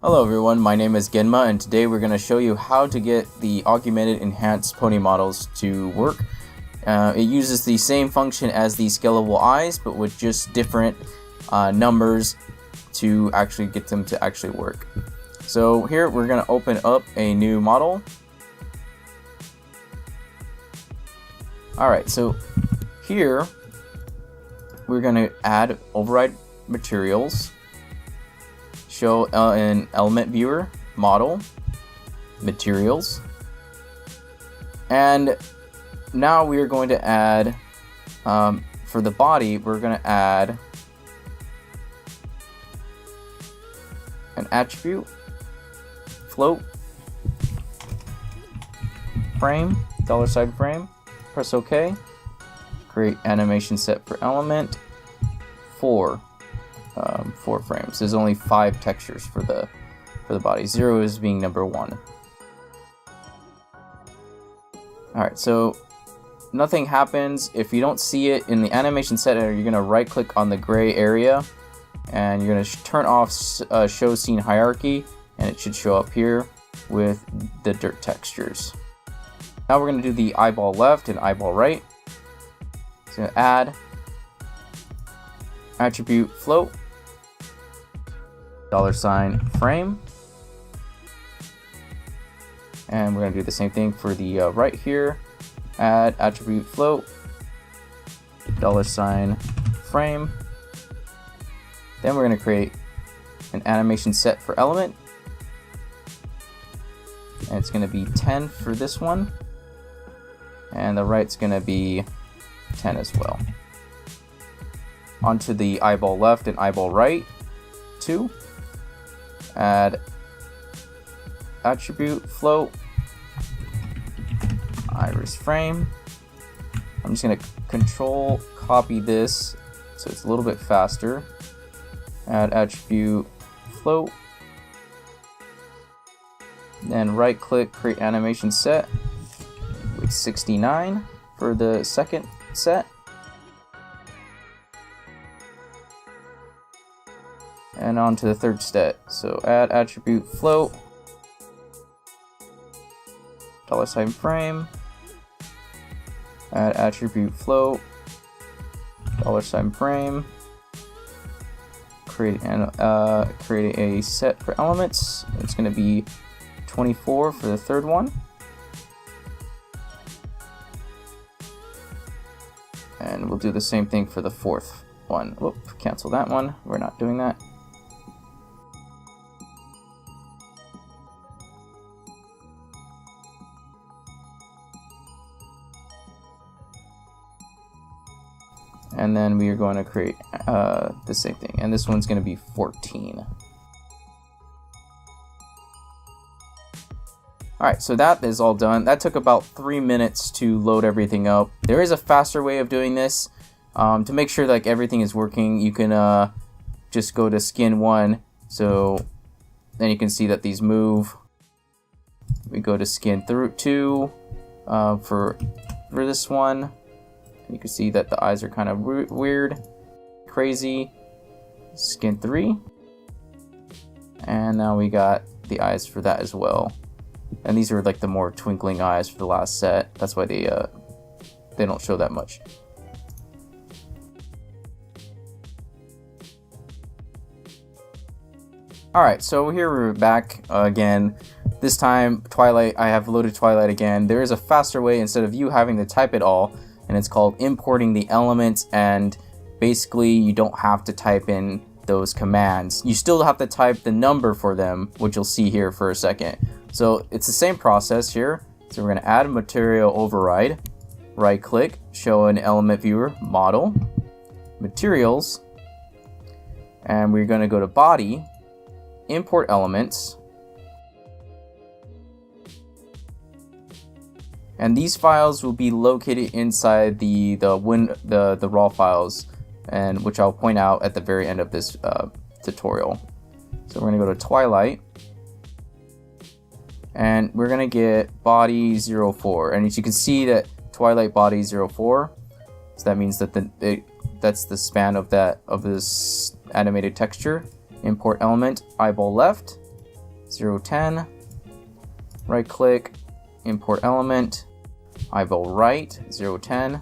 Hello everyone, my name is Genma and today we're going to show you how to get the augmented enhanced pony models to work. It uses the same function as the scalable eyes but with just different numbers to actually get them to actually work. So here we're going to open up a new model. Alright, so here we're going to add override materials. Show an element viewer, model, materials, and now we are going to add, for the body, we're going to add an attribute, float, frame, $ frame, press OK, create animation set per element, 4 frames. There's only 5 textures for the body. 0 is being number 1. Alright, so nothing happens if you don't see it in the animation set editor. You're going to right click on the gray area and you're going to turn off show scene hierarchy, and it should show up here with the dirt textures. Now we're going to do the eyeball left and eyeball right. So add attribute float, $frame, and we're going to do the same thing for the right here. Add attribute float, $frame. Then we're going to create an animation set for element, and it's going to be 10 for this one, and the right's going to be 10 as well. Onto the eyeball left and eyeball right, 2. Add attribute float, irisframe. I'm just going to control copy this so it's a little bit faster. Add attribute float, then right click, create animation set with 69 for the second set. And on to the third set. So add attribute float, $frame, add attribute float, $frame, create a set for elements. It's going to be 24 for the third one. And we'll do the same thing for the fourth one. Whoop, cancel that one. We're not doing that. And then we are going to create the same thing, and this one's going to be 14. Alright, so that is all done. That took about 3 minutes to load everything up. There is a faster way of doing this. To make sure like everything is working, you can just go to skin 1. So then you can see that these move. We go to skin 2 for this one. You can see that the eyes are kind of weird, crazy. Skin 3. And now we got the eyes for that as well. And these are like the more twinkling eyes for the last set. That's why they don't show that much. Alright, so here we're back again. This time, Twilight, I have loaded Twilight again. There is a faster way instead of you having to type it all, and it's called importing the elements, and basically you don't have to type in those commands. You still have to type the number for them, which you'll see here for a second. So it's the same process here. So we're going to add a material override, right click, show an element viewer, model, materials, and we're going to go to body, import elements, and these files will be located inside the raw files, and which I'll point out at the very end of this tutorial. So we're going to go to Twilight, and we're going to get body 04, and as you can see that Twilight body 04, so that means that that's the span of this animated texture. Import element eyeball left, 010, right click, import element, eyeball right, 010,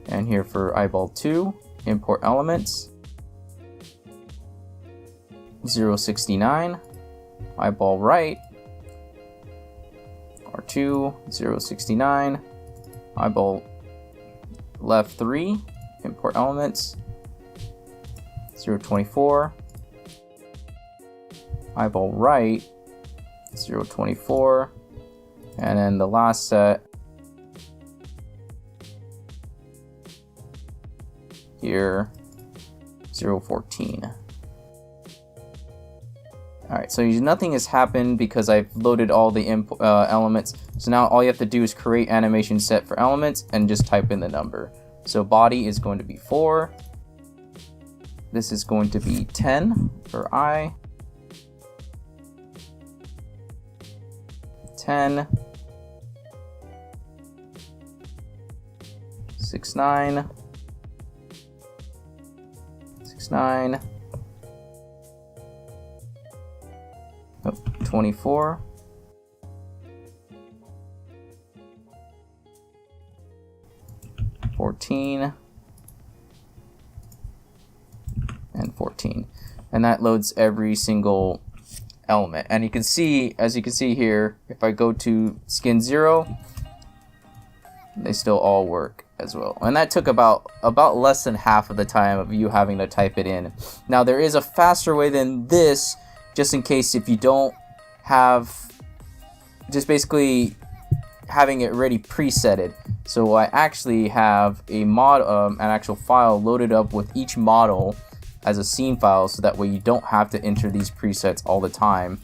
and here for eyeball 2, import elements, 069, eyeball right, R2, 069, eyeball left 3, import elements, 024, eyeball right, 024, and then the last set here, 014. Alright, so nothing has happened because I've loaded all the elements. So now all you have to do is create animation set for elements and just type in the number. So body is going to be 4. This is going to be 10 for eye. 10. 69. 69. 24. 14. And 14. And that loads every single element. And you can see, as you can see here, if I go to skin 0, they still all work as well. And that took about less than half of the time of you having to type it in. Now there is a faster way than this, just in case if you don't have, just basically having it already presetted. So I actually have a an actual file loaded up with each model as a scene file, so that way you don't have to enter these presets all the time,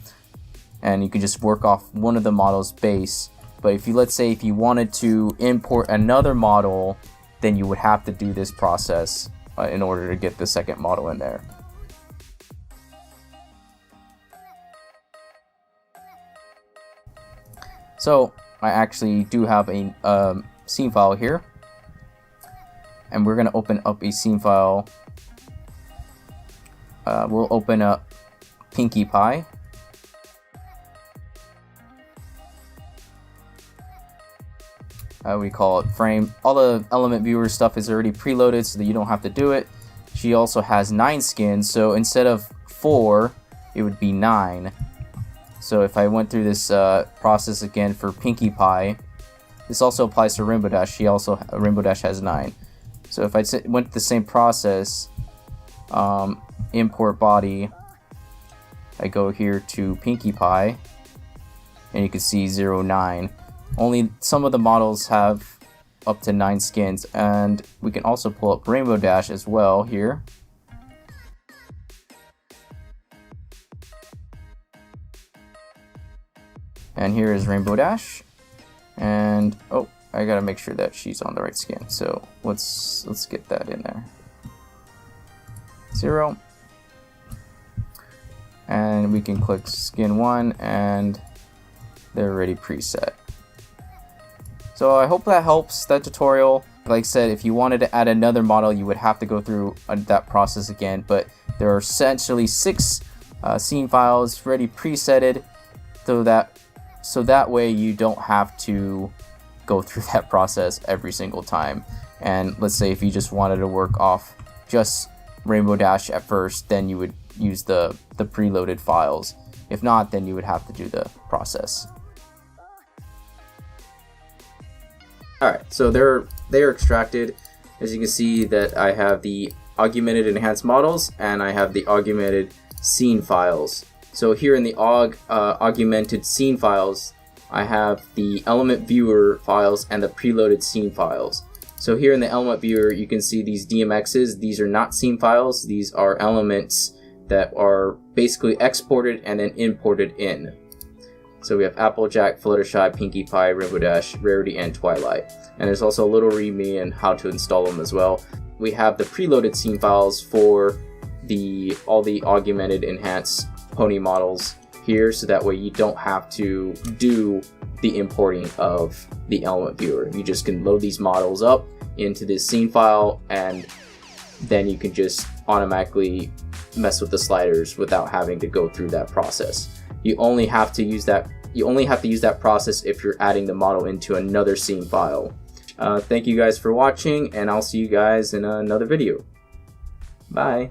and you can just work off one of the model's base. But if you, let's say if you wanted to import another model, then you would have to do this process in order to get the second model in there. So I actually do have a scene file here, and we're going to open up a scene file. We'll open up Pinkie Pie. We call it frame. All the element viewer stuff is already preloaded so that you don't have to do it. She also has 9 skins, so instead of 4, it would be 9. So if I went through this process again for Pinkie Pie, this also applies to Rainbow Dash. Rainbow Dash has 9. So if I went through the same process, import body, I go here to Pinkie Pie, and you can see 09. Only some of the models have up to 9 skins, and we can also pull up Rainbow Dash as well here. And here is Rainbow Dash, and oh, I gotta make sure that she's on the right skin. So let's get that in there. 0, and we can click skin 1, and they're already preset. So I hope that helps, that tutorial. Like I said, if you wanted to add another model, you would have to go through that process again. But there are essentially 6 scene files ready presetted, so that way you don't have to go through that process every single time. And let's say if you just wanted to work off just Rainbow Dash at first, then you would use the preloaded files. If not, then you would have to do the process. Alright, so they're extracted. As you can see that I have the augmented enhanced models and I have the augmented scene files. So here in the augmented scene files, I have the element viewer files and the preloaded scene files. So here in the element viewer, you can see these DMXs. These are not scene files. These are elements that are basically exported and then imported in. So we have Applejack, Fluttershy, Pinkie Pie, Rainbow Dash, Rarity, and Twilight. And there's also a little readme and how to install them as well. We have the preloaded scene files for all the augmented enhanced pony models here, so that way you don't have to do the importing of the element viewer. You just can load these models up into this scene file, and then you can just automatically mess with the sliders without having to go through that process. You only have to use that process if you're adding the model into another scene file. Thank you guys for watching, and I'll see you guys in another video. Bye.